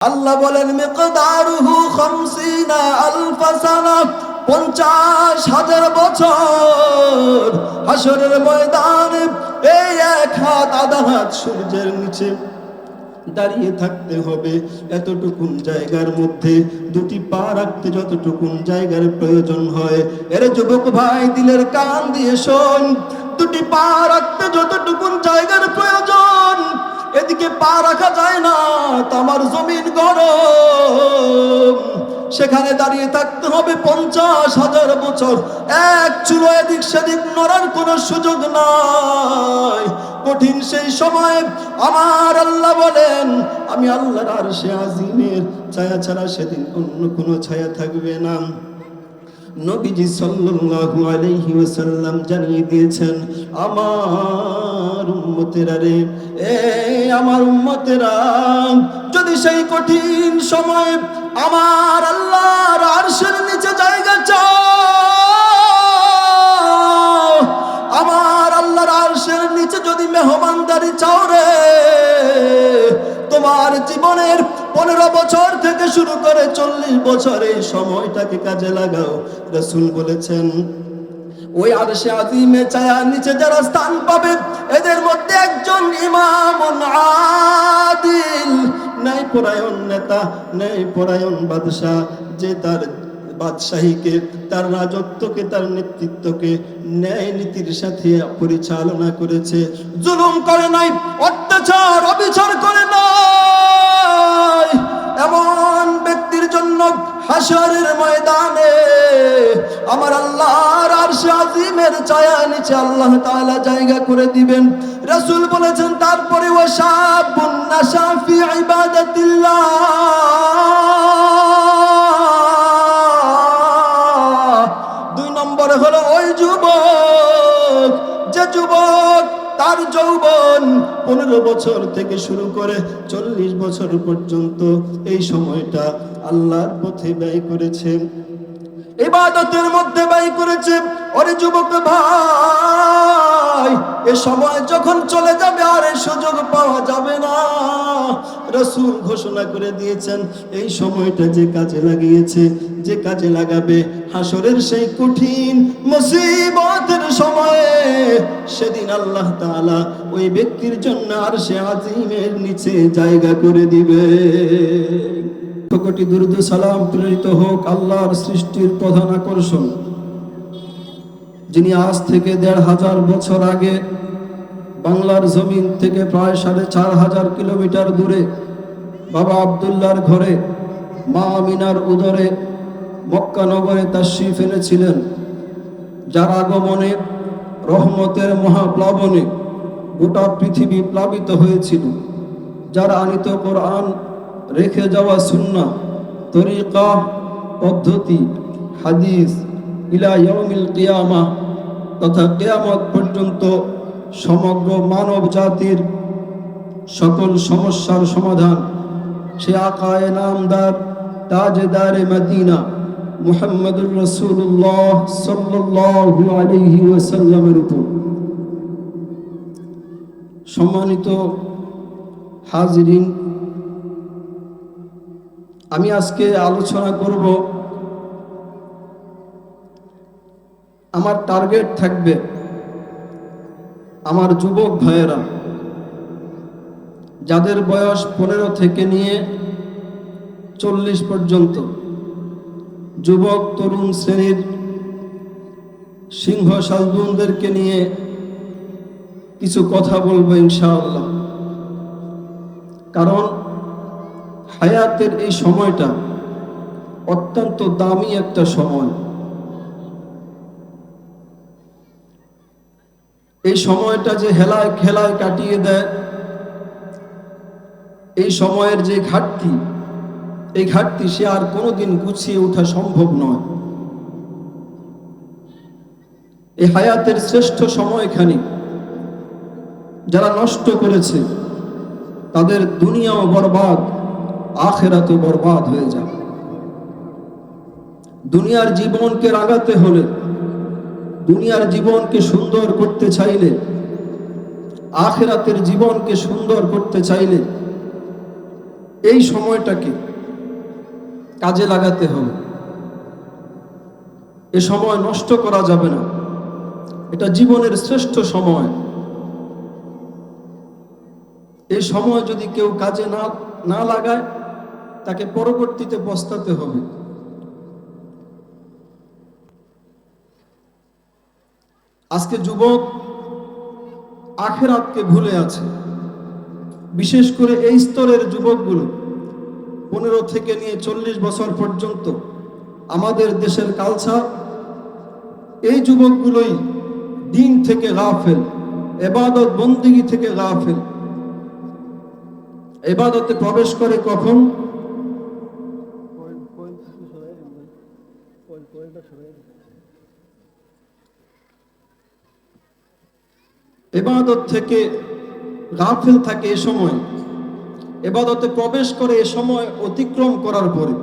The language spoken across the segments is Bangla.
আল্লাহ বলেন মিকদারুহু 50,000 সানা, 50,000 বছর। হাসরের ময়দানে এই এক হাত আধা হাত সূর্যের নিচে দাঁড়িয়ে থাকতে হবে। এতটুকুন জায়গার মধ্যে দুটি পা রাখতে যতটুকুন জায়গার প্রয়োজন হয়, এর যুবক ভাই দিলের কান দিয়ে শোন, দুটি পা রাখতে যতটুকুন জায়গার প্রয়োজন এদিকে পা রাখা যায় না, তামার জমিন গরম, সেখানে দাঁড়িয়ে থাকতে হবে 50,000 বছর। এক চুলো এদিক সেদিক নড়ার কোনো সুযোগ নাই। কঠিন সেই সময় আমার আল্লাহ বলেন, আমি আল্লাহর আরশে আজিমের ছায়া ছাড়া সেদিন অন্য কোনো ছায়া থাকবে না। নবীজি সাল্লাল্লাহু আলাইহি ওয়াসাল্লাম জানিয়ে দিয়েছেন, আমার উম্মতেরা রে, আমার উম্মতেরা, যদি সেই কঠিন সময় আমার আল্লাহর আরশের নিচে জায়গা চাও, আমার আল্লাহর আরশের নিচে যদি মেহমানদারি চাও রে, তোমার জীবনের 15 বছর থেকে শুরু করে 40 বছর এই সময়টাকে কাজে লাগাও। রাসূল বলেছেন, ওই আরশে আজিমে ছায়ার নিচে যারা স্থান পাবে এদের মধ্যে একজন ইমামুন আদিল, ন্যায়পরায়ণ নেতা, ন্যায়পরায়ণ বাদশা, যে তার বাদশাহীকে, তার রাজত্বকে, তার নেতৃত্বকে ন্যায় নীতির সাথে পরিচালনা করেছে, জুলুম করে নাই, অত্যাচার অবিচার করে নাই। এমন ব্যক্তির জন্য হাসরের ময়দানে আমার আল্লাহর আরশে আজিমের ছায়া নিচে আল্লাহ তাআলা জায়গা করে দিবেন। রাসূল বলেছেন, তারপরে ওয়াশাবুন নাশা ফি ইবাদাতিল্লাহ, হলো ওই যুবক, যে যুবক তার যৌবন 15 বছর থেকে শুরু করে 40 বছর পর্যন্ত এই সময়টা আল্লাহর পথে ব্যয় করেছে, ইবাদতের মধ্যে ব্যয় করেছে। ওরে যুবক ভাই, এ সময় যখন চলে যাবে আর এই সুযোগ পাওয়া যাবে না। রাসূল ঘোষণা করে দিয়েছেন, এই সময়টা যে কাজে লাগিয়েছে, যে কাজে লাগাবে হাসরের সেই কঠিন মুসিবতের সময়ে, সেদিন আল্লাহ তাআলা ওই ব্যক্তির জন্য আরশে আজিমের নিচে জায়গা করে দিবে। কোটি দুরূদ সালাম প্রেরিত হোক আল্লাহর সৃষ্টির প্রধান আকর্ষণ, যিনি আজ থেকে 1,500 বছর আগে বাংলার জমিন থেকে প্রায় 4,500 কিলোমিটার দূরে বাবা আব্দুল্লাহর ঘরে মা আমিনার উদরে মক্কা নগরে তাশরীফ এনেছিলেন, যার আগমনে রহমতের মহাপ্লাবনে গোটা পৃথিবী প্লাবিত হয়েছিল, যার আনিত কোরআন, রেখে যাওয়া সুন্নাহ, তরিকা, পদ্ধতি, হাদিস ইলা ইয়াউমিল কিয়ামাহ তথা কিয়ামত পর্যন্ত সমগ্র মানব জাতির সকল সমস্যার সমাধান সে আকায়ে নামদার তাজদারে মদিনা মুহাম্মদুর রাসূলুল্লাহ সাল্লাল্লাহু আলাইহি ওয়াসাল্লামের উপর। সম্মানিত হাজিরিন, আমি আজকে আলোচনা করব, আমার টার্গেট থাকবে আমার যুবক ভাইয়েরা, যাদের বয়স 15 থেকে নিয়ে 40 পর্যন্ত, যুবক তরুণ শ্রেণীর সিংহ শালবুনদেরকে নিয়ে কিছু কথা বলবো ইনশাআল্লাহ। কারণ হায়াতের এই সময়টা অত্যন্ত দামি একটা সময়। এই সময়টা যে হেলায় খেলায় কাটিয়ে দেয়, এই সময়ের যে ঘাটতি, এই ঘাটতি সে আর কোনোদিন গুছিয়ে ওঠা সম্ভব নয়। এই হায়াতের শ্রেষ্ঠ সময়খানি যারা নষ্ট করেছে তাদের দুনিয়াও বরবাদ, আখিরাতও বরবাদ হয়ে যাবে। দুনিয়ার জীবনকে রাঙাতে হলে, দুনিয়ার জীবনকে সুন্দর করতে চাইলে, আখিরাতের জীবনকে সুন্দর করতে চাইলে এই সময়টাকে কাজে লাগাতে হবে। এ সময় নষ্ট করা যাবে না, এটা জীবনের শ্রেষ্ঠ সময়। এই সময় যদি কেউ কাজে না লাগায়, তাকে পরবর্তীতে পস্তাতে হবে। আজকে যুবক আখিরাতকে ভুলে আছে, বিশেষ করে এই স্তরের যুবকগুলো 15 থেকে নিয়ে 40 বছর পর্যন্ত আমাদের দেশের কালচার, এই যুবকগুলোই দিন থেকে গাফেল, ইবাদত বন্দেগী থেকে গাফেল। ইবাদতে প্রবেশ করে কখন? ইবাদত থেকে গাফেল থাকে এ সময়, ইবাদতে প্রবেশ করে এ সময় অতিক্রম করার পরে,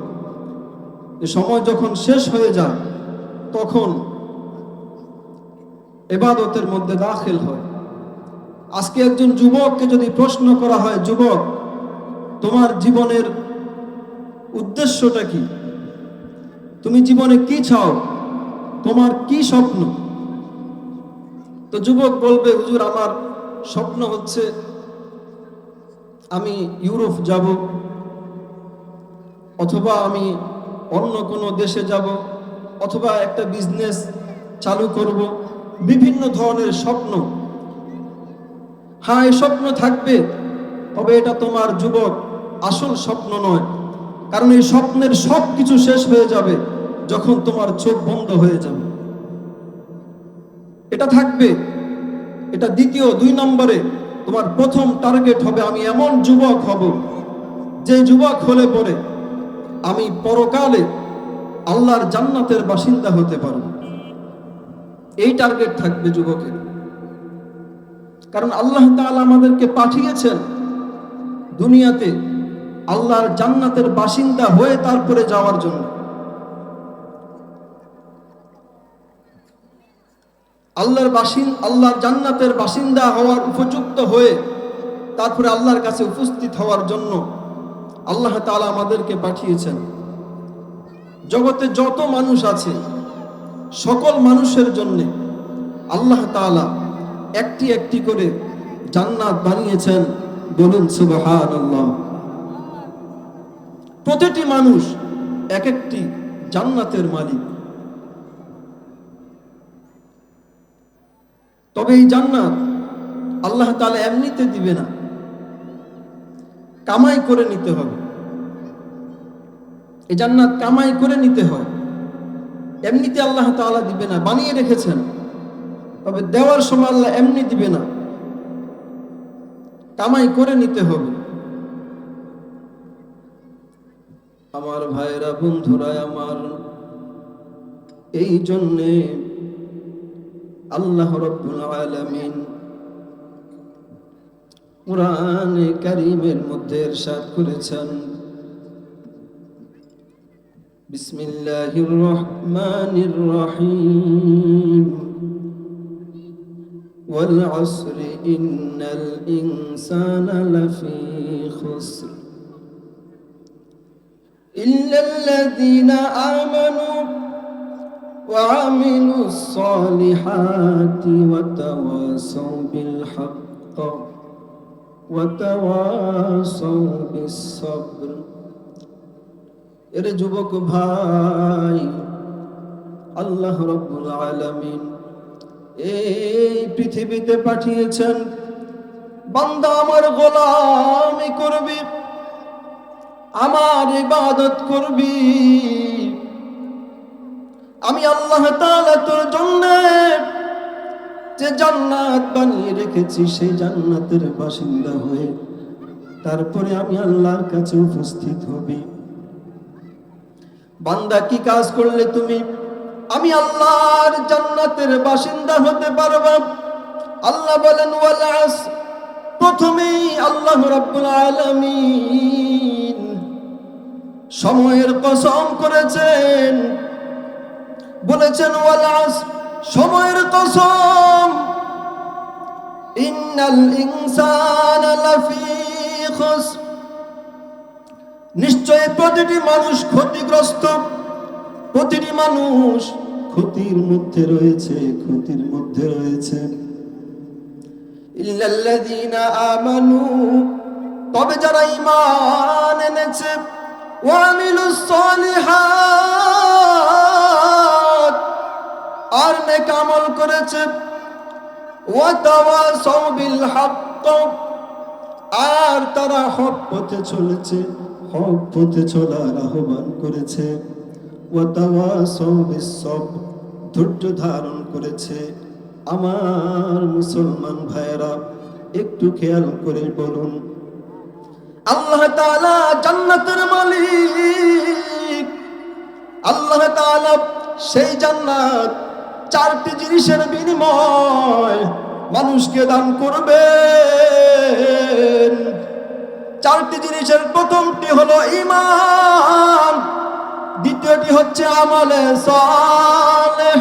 এ সময় যখন শেষ হয়ে যায় তখন ইবাদতের মধ্যে দাখিল হয়। আজকে একজন যুবককে যদি প্রশ্ন করা হয়, যুবক তোমার জীবনের উদ্দেশ্যটা কি, তুমি জীবনে কি চাও, তোমার কি স্বপ্ন? তো যুবক বলবে, হুজুর আমার স্বপ্ন হচ্ছে আমি ইউরোপ যাব, অথবা আমি অন্য কোনো দেশে যাব, অথবা একটা বিজনেস চালু করব। বিভিন্ন ধরনের স্বপ্ন। হ্যাঁ, এই স্বপ্ন থাকবে, তবে এটা তোমার যুবক আসল স্বপ্ন নয়। কারণ এই স্বপ্নের সব কিছু শেষ হয়ে যাবে যখন তোমার চোখ বন্ধ হয়ে যাবে। এটা থাকবে, এটা দ্বিতীয়, 2 নম্বরে তোমার প্রথম টার্গেট হবে আমি এমন যুবক হব, যে যুবক হলে পরে আমি পরকালে আল্লাহর জান্নাতের বাসিন্দা হতে পারব। এই টার্গেট থাকবে যুবকের। কারণ আল্লাহ তাআলা আমাদেরকে পাঠিয়েছেন দুনিয়াতে আল্লাহর জান্নাতের বাসিন্দা হয়ে তারপরে যাওয়ার জন্য। আল্লাহর জান্নাতের বাসিন্দা হওয়ার উপযুক্ত হয়ে তারপরে আল্লাহর কাছে উপস্থিত হওয়ার জন্য আল্লাহ তাআলা আমাদেরকে পাঠিয়েছেন। জগতে যত মানুষ আছে সকল মানুষের জন্য আল্লাহ তাআলা একটি একটি করে জান্নাত বানিয়েছেন। বলুন সুবহানাল্লাহ। প্রতিটি মানুষ এক একটি জান্নাতের মালিক। তবে এই জান্নাত আল্লাহ তাআলা এমনিতে দিবে না, কামাই করে নিতে হবে। এই জান্নাত কামাই করে নিতে হয়, এমনিতে আল্লাহ তাআলা দিবে না। বানিয়ে রেখেছেন, তবে দেওয়ার সময় আল্লাহ এমনি দিবে না, কামাই করে নিতে হবে। আমার ভাইরা, বন্ধুরা আমার, এই জন্যে আল্লাহ রাব্বুল আলামিন কুরআনে কারীমের মধ্যে ইরশাদ করেছেন, বিসমিল্লাহির রহমানির রহিম, ওয়াল আসরি ইন্নাল ইনসানা লাফি খুসর ইল্লাল্লাযীনা আমানু وعملوا الصالحات وتواصوا بالحق وتواصوا بالصبر। এর যুবক ভাই, আল্লাহ রাব্বুল আলামিন এই পৃথিবীতে পাঠিয়েছেন বান্দা আমার গোলামি করবি, আমার ইবাদত করবি। আমি আল্লাহ তাআলা তোর জন্য যে জান্নাত বানিয়ে রেখেছি, সেই জান্নাতের বাসিন্দা হয়ে তারপরে আমি আল্লাহর কাছে উপস্থিত হবি। বান্দা, কি কাজ করলে তুমি আমি আল্লাহর জান্নাতের বাসিন্দা হতে পারবা? আল্লাহ বলেন ওয়াল আসর। প্রথমেই আল্লাহ রাব্বুল আলামিন সময়ের কসম করেছেন, বলেছেন ওয়াল আসর, সময়ের কসম, ইন্নাল ইনসানা লাফি খুসর, নিশ্চয়ই প্রতিটি মানুষ ক্ষতিগ্রস্ত, প্রতিটি মানুষ ক্ষতির মধ্যে রয়েছে, ক্ষতির মধ্যে রয়েছে। ইল্লাল্লাযীনা আমানু, তবে যারা ঈমান এনেছে, ওয়া আমিলুস সালিহাত, আর নেক আমল করেছে, ওয়া তাওয়াসাউ বিল হক, আর তারা হক পথে চলেছে, হক পথে চলার আহ্বান করেছে, ওয়া তাওয়াসাউ বিস সবর, ধৈর্য ধারণ করেছে। আমার মুসলমান ভাইরা, একটু খেয়াল করে বলুন, আল্লাহ তাআলা জান্নাতের মালিক। আল্লাহ তাআলা সেই জান্নাত চারটি জিনিসের বিনিময় মানুষকে দান করবেন। চারটি জিনিসের প্রথমটি হলো ঈমান, দ্বিতীয়টি হচ্ছে আমলে সালেহ,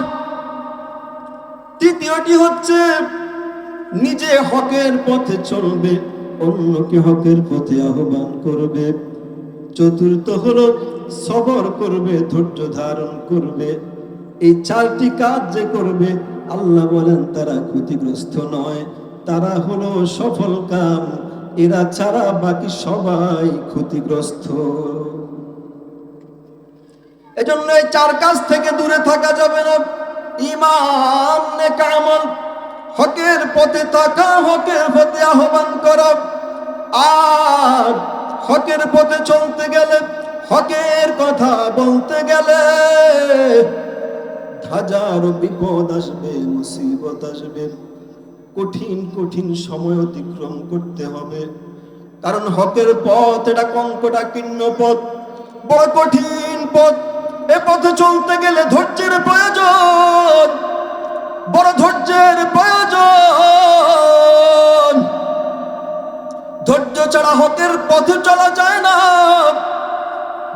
তৃতীয়টি হচ্ছে নিজে হকের পথে চলবে, অন্যকে হকের পথে আহ্বান করবে, চতুর্থ হলো সবর করবে, ধৈর্য ধারণ করবে। এই চারটি কাজ যে করবে, আল্লাহ বলেন তারা ক্ষতিগ্রস্ত নয়, তারা হলো সফল কাম। এরা ছাড়া বাকি সবাই ক্ষতিগ্রস্ত। এজন্য এই চার কাজ থেকে দূরে থাকা যাবে না। ঈমান, নেক আমল, হকের পথে থাকা, হকের পথে আহ্বান করা। আর হকের পথে চলতে গেলে, হকের কথা বলতে গেলে হাজারো বিপদ আসবে, মুসিবত আসবে, কঠিন কঠিন সময় অতিক্রম করতে হবে। কারণ হকের পথ এটা কঙ্কটাকীর্ণ পথ, বড় কঠিন পথ। এ পথে চলতে গেলে ধৈর্যের প্রয়োজন, বড় ধৈর্যের প্রয়োজন। ধৈর্য ছাড়া হকের পথে চলা যায় না,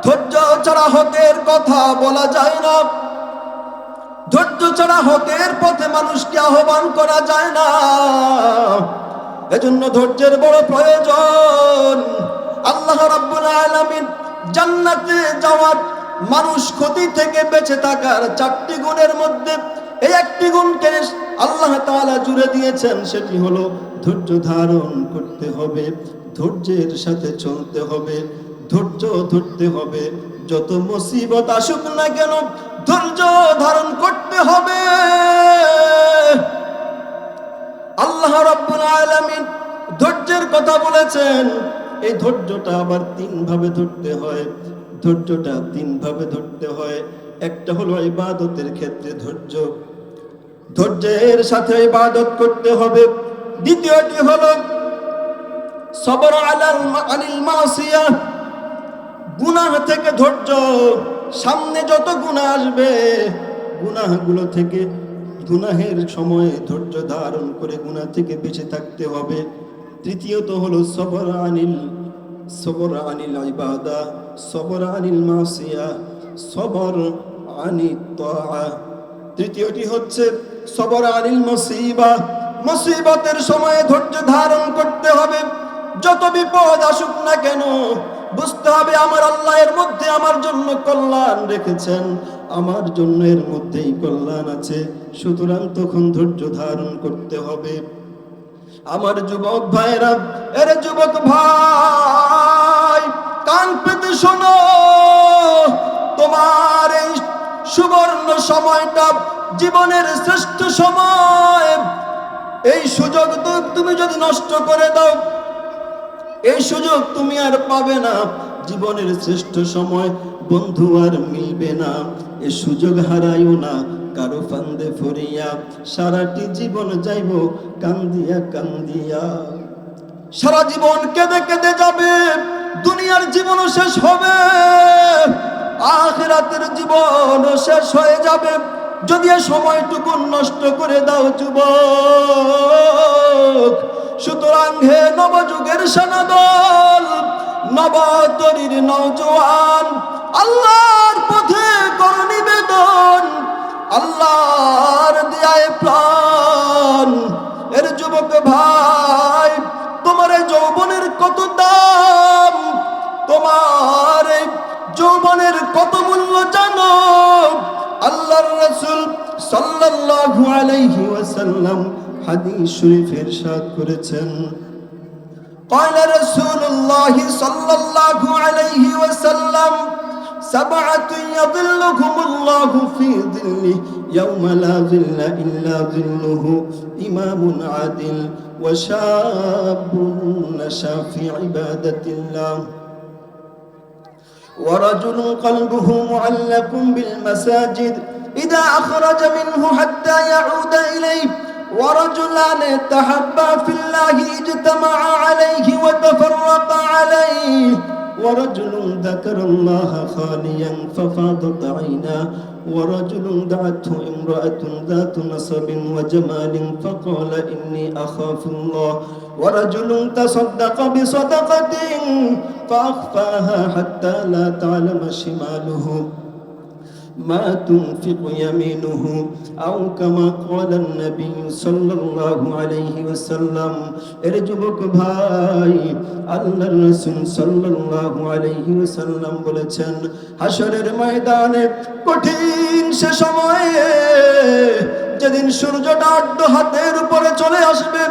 ধৈর্য ছাড়া হকের কথা বলা যায় না, ধৈর্য ছাড়া হকের পথে মানুষকে আহ্বান করা যায় না। এজন্য ধৈর্যের বড় প্রয়োজন। আল্লাহ রাব্বুল আলামিন জান্নাতে যাওয়ার, মানুষ ক্ষতি থেকে বেঁচে থাকার চারটি গুণের মধ্যে এই একটি গুণকে আল্লাহ তাআলা জুড়ে দিয়েছেন, সেটি হলো ধৈর্য ধারণ করতে হবে, ধৈর্যের সাথে চলতে হবে, ধৈর্য ধরতে হবে। যত মুসিবত আসুক না কেন, ধৈর্য ধারণ করতে হবে। আল্লাহ রাব্বুল আলামিন ধৈর্যের কথা বলেছেন। এই ধৈর্যটা আবার তিন ভাবে ধরতে হয়, ধৈর্যটা তিন ভাবে ধরতে হয়। একটা হলো ইবাদতের ক্ষেত্রে ধৈর্য, ধৈর্যের সাথে ইবাদত করতে হবে। দ্বিতীয়টি হলো সবর আনিল মাসিয়া, গুনাহ থেকে ধৈর্য। সামনে যত গুনাহ আসবে, গুনাহগুলো থেকে, গুনাহের সময়ে ধৈর্য ধারণ করে গুনাহ থেকে বেঁচে থাকতে হবে। তৃতীয়ত হলো সবর আনিল ইবাদা, সবর আনিল মাসিয়া, সবর আনিত তাআ। তৃতীয়টি হচ্ছে সবর আনিল মুসিবা, মুসিবতের সময়ে ধৈর্য ধারণ করতে হবে। যত বিপদ আসুক না কেন, বুঝতে হবে আমার আল্লাহ এর মধ্যে আমার জন্য কল্যাণ রেখেছেন, আমার জন্য এর মধ্যেই কল্যাণ আছে। সুতরাং তখন ধৈর্য ধারণ করতে হবে। আমার যুবক ভাইরা, এর যুবক ভাই, কান পেতে শোনো, তোমার এই সুবর্ণ সময়টা জীবনের শ্রেষ্ঠ সময়। এই সুযোগ তুমি যদি নষ্ট করে দাও, এই সুযোগ তুমি আর পাবে না। জীবনের শ্রেষ্ঠ সময় বন্ধু আর মিলবে না। এই সুযোগ হারাইও না কারো ফান্দে ফরিয়া, সারাটি জীবন যাইব কান্দিয়া কান্দিয়া। সারা জীবন কেঁদে কেঁদে যাবে, দুনিয়ার জীবনও শেষ হবে, আখিরাতের জীবনও শেষ হয়ে যাবে যদি এই সময়টুকু নষ্ট করে দাও যুবক। সুতরাং হে নবযুগের সেনাদল, নবতরীর নওজোয়ান, আল্লাহর পথে কর নিবেদন, আল্লাহর দিয়ায় প্রাণ। এর যুবক ভাই, তোমার এই যৌবনের কত দাম, তোমার যৌবনের কত মূল্য জানো? আল্লাহর রাসূল সাল্লাল্লাহু আলাইহি ওয়াসাল্লাম হাদিস শরীফে ইরশাদ করেছেন, قال رسول الله صلى الله عليه وسلم سبعة يظلهم الله في ظله يوم لا ظل إلا ظله إمام عادل وشاب نشأ في عبادة الله ورجل قلبه معلق بالمساجد إذا أخرج منه حتى يعود إليه ورجلان تحبا في الله اجتمعا عليه وتفرقا عليه ورجل ذكر الله خاليا ففاضت عيناه ورجل دعته امرأة ذات نصب وجمال فقال إني أخاف الله ورجل تصدق بصدقة فأخفاها حتى لا تعلم شماله ما تنفق يمينه أو كما قال النبي صلى الله عليه وسلم ارجبك ভাই আল্লাহর রাসূল সাল্লাল্লাহু আলাইহি ওয়াসাল্লাম বলেছেন হাশরের ময়দানে কঠিন সে সময়ে যেদিন সূর্যটা আর্দ্র হাতের উপরে চলে আসবে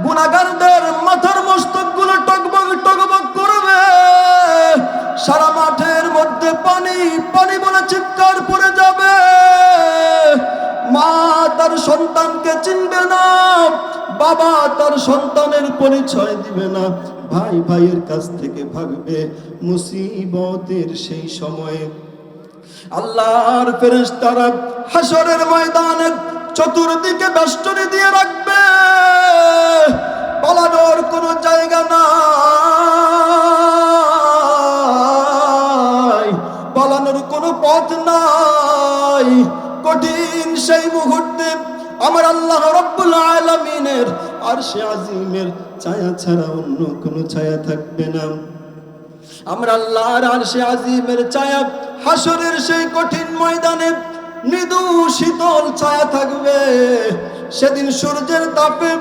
গুনাহগারদের মাথার মস্তকগুলো টগবগ টগবগ করবে সারা মাঠের মধ্যে পানি পানি বলে চিৎকার পড়ে যাবে মা তার সন্তানকে চিনবে না বাবা তার সন্তানের পরিচয় দিবে না ভাই ভাইয়ের কাছ থেকে ভাগবে মুসিবতের সেই সময়ে আল্লাহর ফেরেশতারা হাশরের ময়দানে চতুর্দিকে বেষ্টনী দিয়ে রাখবে পালানোর কোনো জায়গা নাই পালানোর কোনো পথ নাই কঠিন সেই মুহূর্তে আমার আল্লাহ রাব্বুল আলামিনের আরশে আজিমের ছায়া ছাড়া অন্য কোনো ছায়া থাকবে না আমরা আল্লাহর আরশে আজিমের ছায়া হাশরের সেই কঠিন ময়দানে মৃদু শীতল ছায়া থাকবে সেদিন সূর্যের তাপে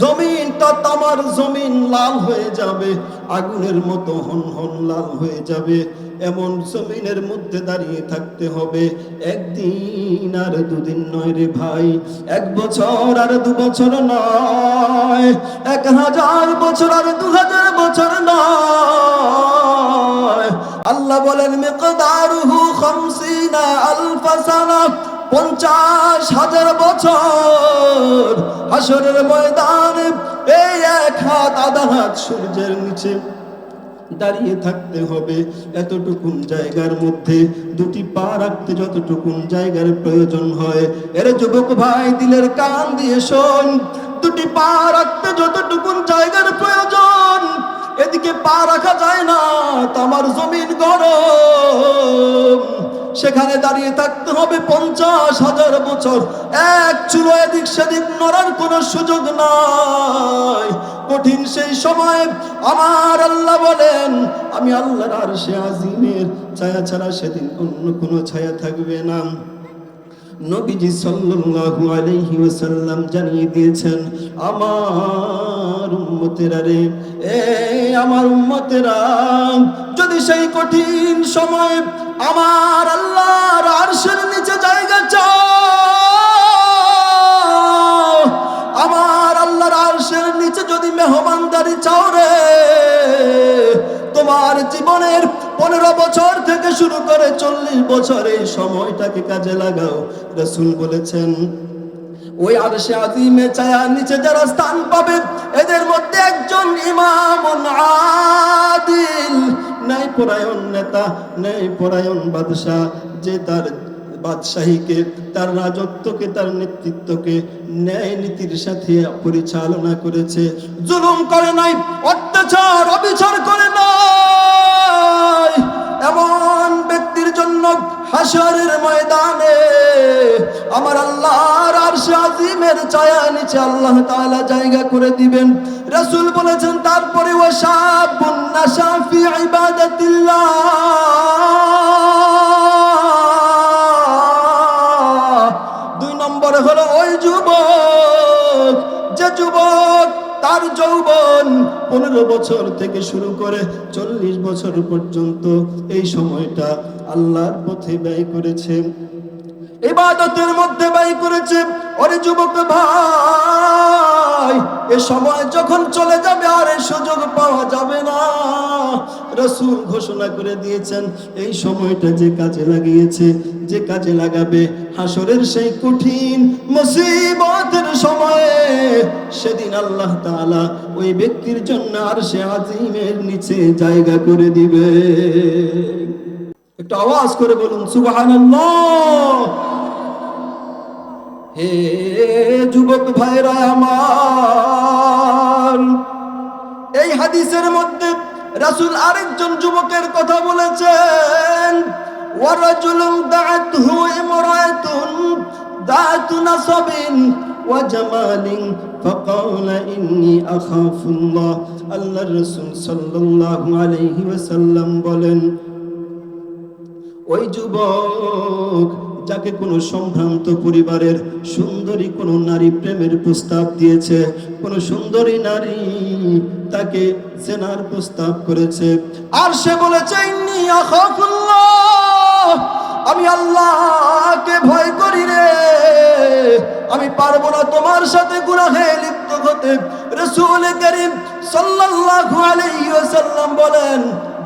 জমিনটা তামার জমিন লাল হয়ে যাবে আগুনের মতো হনহন লাল হয়ে যাবে এমন জমিনের মধ্যে দাঁড়িয়ে থাকতে হবে একদিন আর দুদিন নয় রে ভাই 1 বছর আর 2 বছর নয় 1000 বছর আর 2000 বছর নয় আল্লাহ বলেন মিকদারুহু 50 আলফ সানা 50,000 বছর হাশরের ময়দানে এই 1 হাত আধা হাত সূর্যের নিচে দাঁড়িয়ে থাকতে হবে এতটুকুন জায়গার মধ্যে দুটি পা রাখতে যতটুকুন জায়গার প্রয়োজন হয় এর যুবক ভাই দিলের কান দিয়ে শোন দুটি পা রাখতে যতটুকুন জায়গার প্রয়োজন এদিকে পা রাখা যায় না তামার জমিন গরম সেখানে দাঁড়িয়ে থাকতে হবে 50,000 বছর এক চুলো এদিক সেদিক নড়ার কোনো সুযোগ নাই কঠিন সেই সময় আমার আল্লাহ বলেন আমি আল্লাহর আরশে আজিমের ছায়া ছাড়া সেদিন অন্য কোনো ছায়া থাকবে না নবীজি সাল্লাল্লাহু আলাইহি ওয়াসাল্লাম জানিয়ে দিয়েছেন আমার উম্মতেরা রে আমার উম্মতেরা যদি সেই কঠিন সময় আমার আল্লাহর আরশের নিচে জায়গা চাও আমার আল্লাহর আরশের নিচে যদি মেহমানদারি চাও রে তোমার জীবনের 15 বছর থেকে শুরু করে 40 বছর এই সময়টাকে কাজে লাগাও রাসূল বলেছেন ওই আরশে আজিমে ছায়ার নিচে যারা স্থান পাবে এদের মধ্যে একজন ইমামুন আদিল ন্যায়পরায়ণ নেতা ন্যায়পরায়ণ বাদশা যে তার বাদশাহীকে তার রাজত্বকে তার নেতৃত্বকে ন্যায় নীতির সাথে পরিচালনা করেছে জুলুম করে নাই অত্যাচার অবিচার করে নাই এমন ব্যক্তির জন্য হাশরের ময়দানে আমার আল্লাহর আরশে আজিমের ছায়া নিচে আল্লাহ তাআলা জায়গা করে দিবেন রাসূল বলেছেন তারপরে ওয়াশাবুন নাশা ফি ইবাদাতিল্লাহ 2 নম্বরে হলো ওই যুবক যে যুবক তার যৌবন 15 বছর থেকে শুরু করে 40 বছর পর্যন্ত এই সময়টা আল্লাহর পথে ব্যয় করেছে, ইবাদতের মধ্যে ব্যয় করেছে। ওরে যুবক ভাই, এ সময় যখন চলে যাবে আর এই সুযোগ পাওয়া যাবে না। রাসূল ঘোষণা করে দিয়েছেন, এই সময়টা যে কাজে লাগিয়েছে, যে কাজে লাগাবে হাসরের সেই কঠিন মুসিবতের সময়ে, সেদিন আল্লাহ তাআলা ওই ব্যক্তির জন্য আরশে আজিমের নিচে জায়গা করে দিবে। একটু আওয়াজ করে বলুন সুবহানাল্লাহ। হে যুবক ভাইরা আমার, এই হাদিসের মধ্যে রাসূল আরেকজন যুবকের কথা বলেছেন, ওয়ারাজুলুন দাআতহু ইমরাতুন দাআতু নাসাবিন ওয়া জামালিন ফাকালা ইন্নী আখাফুল্লাহ। আল্লাহর রাসূল সাল্লাল্লাহু আলাইহি ওয়াসাল্লাম বলেন, ওই যুবক যাকে কোনো সম্ভ্রান্ত পরিবারের সুন্দরী কোনো নারী প্রেমের প্রস্তাব দিয়েছে, কোনো সুন্দরী নারী তাকে জেনার প্রস্তাব করেছে, আর সে বলেছে ইন্নী আখাফুল্লাহ, আমি আল্লাহকে ভয় করি রে, আমি পারবো না তোমার সাথে গুনাহে লিপ্ত হতে। রাসূল করিম সাল্লাল্লাহু আলাইহি ওয়াসাল্লাম বলেন,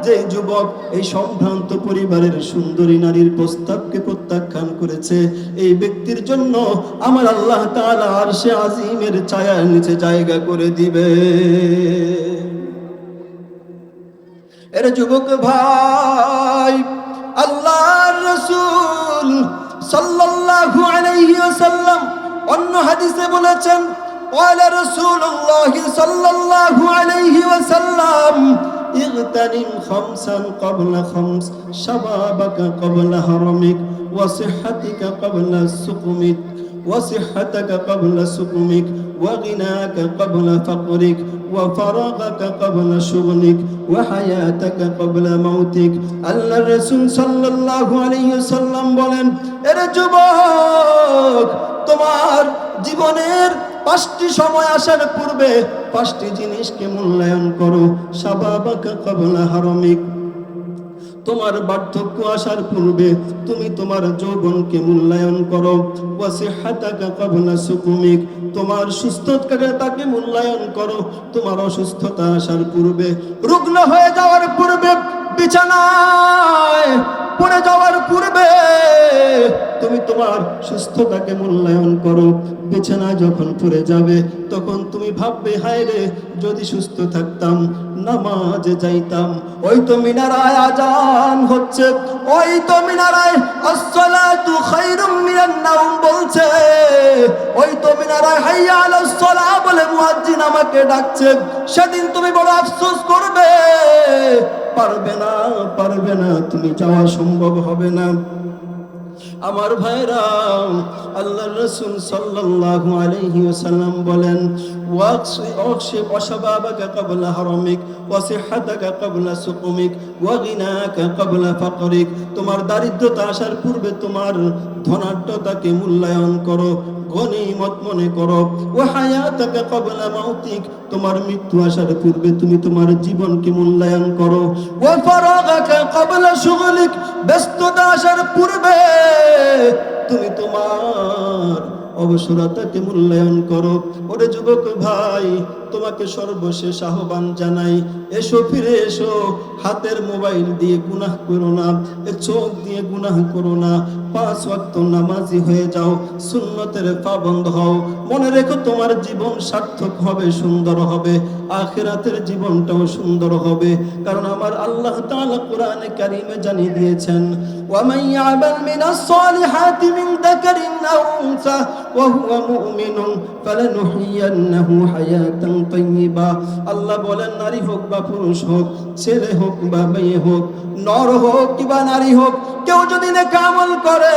যে যুবক এই সম্ভ্রান্ত পরিবারের সুন্দরী নারীর প্রস্তাবকে প্রত্যাখ্যান করেছে, এই ব্যক্তির জন্য আমার আল্লাহ তাআলা আরশে আজিমের ছায়ার নিচে জায়গা করে দিবে। এর যুবক ভাই, আল্লাহর রাসূল সাল্লাল্লাহু আলাইহি ওয়াসাল্লাম অন্য হাদিসে বলেছেন, ক্বালা রাসূলুল্লাহ সাল্লাল্লাহু আলাইহি ওয়াসাল্লাম, اغتنم خمسا قبل خمس، شبابك قبل هرمك، وصحتك قبل سقمك، وصحتك قبل سقمك، وغناك قبل فقرك، وفراغك قبل شغلك، وحياتك قبل موتك। আল্লাহ রাসূল সাল্লাল্লাহু আলাইহি ওয়াসাল্লাম বলেন, এরে যুবক, তোমার জীবনের 5টি সময় আসার পূর্বে 5টি জিনিসকে মূল্যায়ন করো। শাবাবাকা ক্বাবলা হারামিক, তোমার বার্ধক্য আসার পূর্বে তুমি তোমার যৌবনকে মূল্যায়ন করো। ওয়াসিহাতাকা ক্বাবলা সুকুমিক, তোমার সুস্থতাকে মূল্যায়ন করো। তোমার অসুস্থতা আসার পূর্বে, রুগ্ন হয়ে যাওয়ার পূর্বে, বিছানায় পড়ে যাওয়ার পূর্বে তুমি তোমার সুস্থতাকে মূল্যায়ন করো। বিছানায় যখন পড়ে যাবে তখন তুমি ভাববে, হায় রে, যদি সুস্থ থাকতাম নামাজে যাইতাম। ওই তো মিনারায় আজান হচ্ছে, ওই তো মিনারায় আসসালাতু খায়রুম মিনান নাওম বলছে, ওই তো মিনারায় হাইয়া আলাস সালাহ বলে মুয়াজ্জিন আমাকে ডাকছে। সেদিন তুমি বড় আফসোস করবে, পারবে না, পারবে না, তুমি যাওয়া সম্ভব হবে না। আমার ভাইরা, আল্লাহর রাসূল সাল্লাল্লাহু আলাইহি ওয়াসাল্লাম বলেন, ওয়াকশিব শাবাবাকা ক্বাবলা হারামিক, ওয়াসিহাতাকা ক্বাবলা সুকুমিক, ওয়াগিনাকা ক্বাবলা ফাকরিক, তোমার দারিদ্রতা আসার পূর্বে তোমার ধনাঢ্যতাকে মূল্যায়ন করো, গনিমত মনে করো। ওয়া হায়াতাকা ক্বাবলা মাউতিক, তোমার মৃত্যু আসার পূর্বে তুমি তোমার জীবনকে মূল্যায়ন করো। ওয়া ফারাগাকা ক্বাবলা শুগলিক, ব্যস্ততা আসার পূর্বে তুমি তোমার অবসরতাকে মূল্যায়ন করো। ওরে যুবক ভাই, তোমাকে সর্বশেষ আহ্বান জানাই, এসো, ফিরে এসো। হাতের মোবাইল দিয়ে গুনাহ করো না, চোখ দিয়ে গুনাহ করো না। 5 ওয়াক্ত নামাজি হয়ে যাও, সুন্নতের পাবন্দ হও। মনে রেখো, তোমার জীবন সার্থক হবে, সুন্দর হবে, আখিরাতের জীবনটাও সুন্দর হবে। কারণ আমার আল্লাহ তাআলা কোরআনে কারীমে জানিয়ে দিয়েছেন, ওয়া মান ইয়ামাল মিনাস সালিহাতি মিন যাকারিন আও উনসা ওয়া হুয়া মুমিনুন ফালানুহইয়ান্নাহু হায়াতান তাইয়্যিবা। আল্লাহ বলেন, নারী হোক বা পুরুষ হোক, ছেলে হোক বা মেয়ে হোক, নর হোক কিংবা নারী হোক, কেউ যদি নেক আমল করে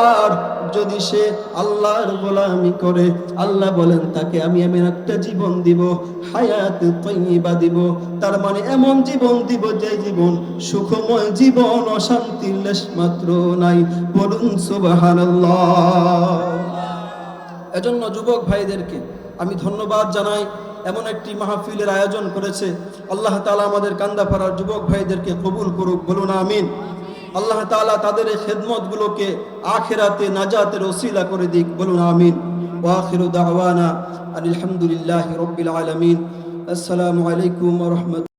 আর যদি সে আল্লাহর গোলামি করে, আল্লাহ বলেন তাকে আমি এমন একটা জীবন দিব, হায়াত তাইয়্যিবা দিব। তার মানে এমন জীবন দিব যে জীবন সুখময় জীবন, অশান্তির লেশ মাত্র নাই। বলুন সুবহানাল্লাহ। এজন্য যুবক ভাইদেরকে আমি ধন্যবাদ জানাই। এমন একটি মাহফিলের আয়োজন করেছে। আল্লাহ তাআলা আমাদের কান্দাপাড়ার যুবক ভাইদেরকে কবুল করুক, বলুন আমিন। আল্লাহ তাআলা তাদের এই খেদমতগুলোকে আখিরাতে নাজাতের ওসিলা করে দিক, বলুন আমিন। ওয়া আখিরু দাওয়ানা আলহামদুলিল্লাহি রাব্বিল আলামিন। আসসালামু আলাইকুম ওয়া রাহমাতুল্লাহ।